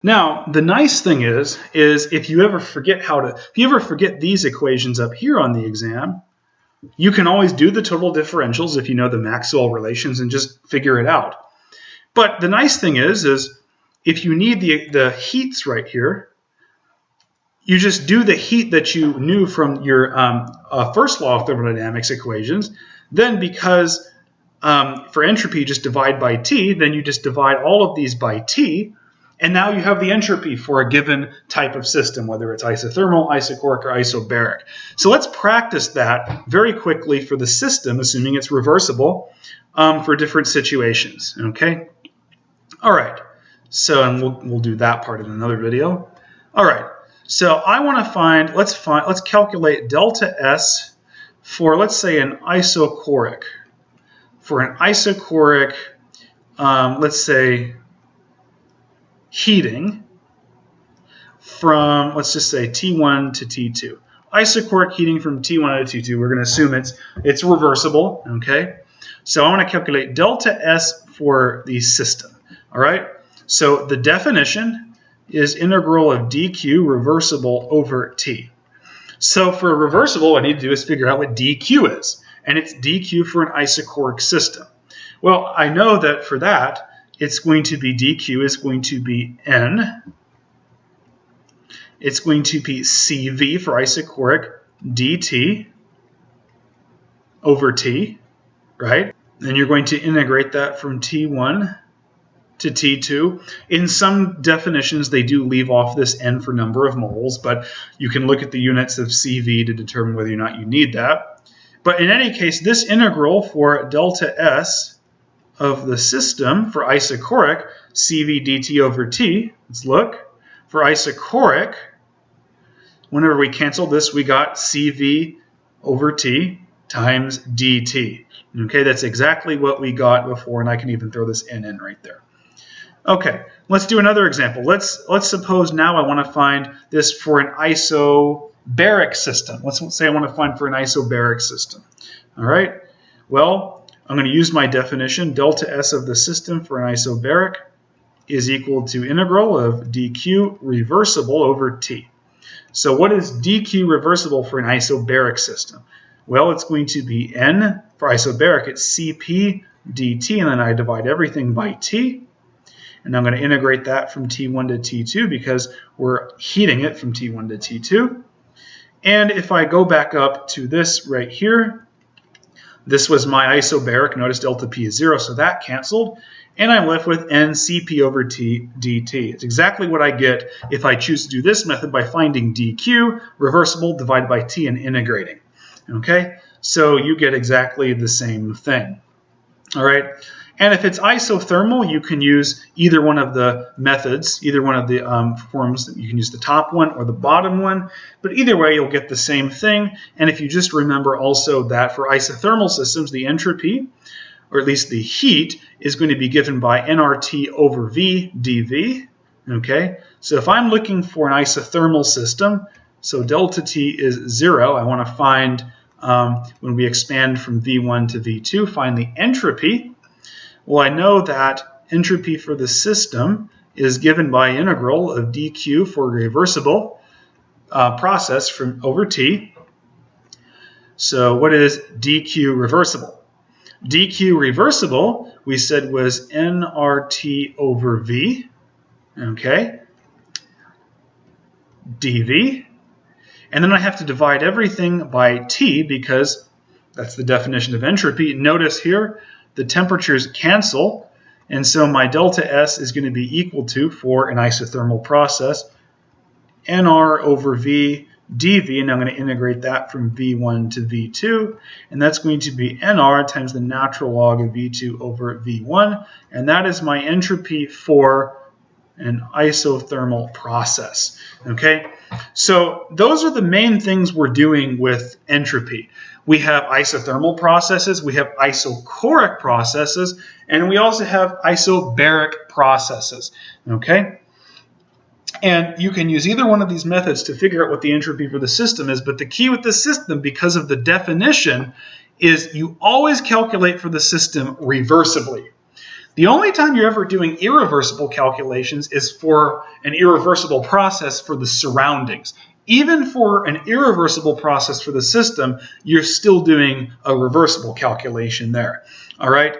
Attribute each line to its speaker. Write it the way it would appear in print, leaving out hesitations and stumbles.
Speaker 1: Now, the nice thing is if you ever forget these equations up here on the exam, you can always do the total differentials if you know the Maxwell relations and just figure it out. But the nice thing is if you need the heats right here, you just do the heat that you knew from your first law of thermodynamics equations. Then because for entropy, just divide by T, then you just divide all of these by T, and now you have the entropy for a given type of system, whether it's isothermal, isochoric, or isobaric. So let's practice that very quickly for the system, assuming it's reversible, for different situations, okay? All right, so and we'll do that part in another video. All right, so I want to find, let's calculate delta S for, let's say, an isochoric. For an isochoric, let's say, heating from, let's just say, T1 to T2. Isochoric heating from T1 to T2. We're going to assume it's reversible, okay? So I want to calculate delta S for the system, all right? So the definition is integral of dq reversible over T. So for a reversible, what I need to do is figure out what dq is, and it's dq for an isochoric system. Well, I know that for that, it's going to be dq is going to be N. It's going to be Cv for isochoric dt over T, right? And you're going to integrate that from T1 to T2. In some definitions, they do leave off this N for number of moles, but you can look at the units of Cv to determine whether or not you need that. But in any case, this integral for delta S of the system for isochoric, Cv dt over T, let's look. For isochoric, whenever we cancel this, we got Cv over T times dt. Okay, that's exactly what we got before, and I can even throw this N in right there. Okay, let's do another example. Let's suppose now I want to find this for an isobaric system. Let's say I want to find for an isobaric system. All right, well, I'm going to use my definition. Delta S of the system for an isobaric is equal to integral of dq reversible over T. So what is dq reversible for an isobaric system? Well, it's going to be N. For isobaric, it's Cp dt, and then I divide everything by T. And I'm going to integrate that from T1 to T2 because we're heating it from T1 to T2. And if I go back up to this right here, this was my isobaric. Notice delta P is 0, so that canceled. And I'm left with Ncp over T dt. It's exactly what I get if I choose to do this method by finding dq, reversible, divided by T, and integrating. Okay, so you get exactly the same thing. All right, and if it's isothermal, you can use either one of the methods, either one of the forms. You can use the top one or the bottom one, but either way, you'll get the same thing. And if you just remember also that for isothermal systems, the entropy, or at least the heat, is going to be given by nRT over V dV. Okay, so if I'm looking for an isothermal system, so delta T is 0, I want to find, when we expand from V1 to V2, find the entropy. Well, I know that entropy for the system is given by integral of dq for a reversible process from over T. So what is dq reversible? dq reversible, we said, was nRT over V, okay, dV. And then I have to divide everything by T because that's the definition of entropy. Notice here, the temperatures cancel, and so my delta S is going to be equal to, for an isothermal process, nR over V dV, and I'm going to integrate that from V1 to V2, and that's going to be nR times the natural log of V2 over V1, and that is my entropy for an isothermal process. Okay, so those are the main things we're doing with entropy. We have isothermal processes, we have isochoric processes, and we also have isobaric processes. Okay, and you can use either one of these methods to figure out what the entropy for the system is, but the key with the system, because of the definition, is you always calculate for the system reversibly. The only time you're ever doing irreversible calculations is for an irreversible process for the surroundings. Even for an irreversible process for the system, you're still doing a reversible calculation there. All right.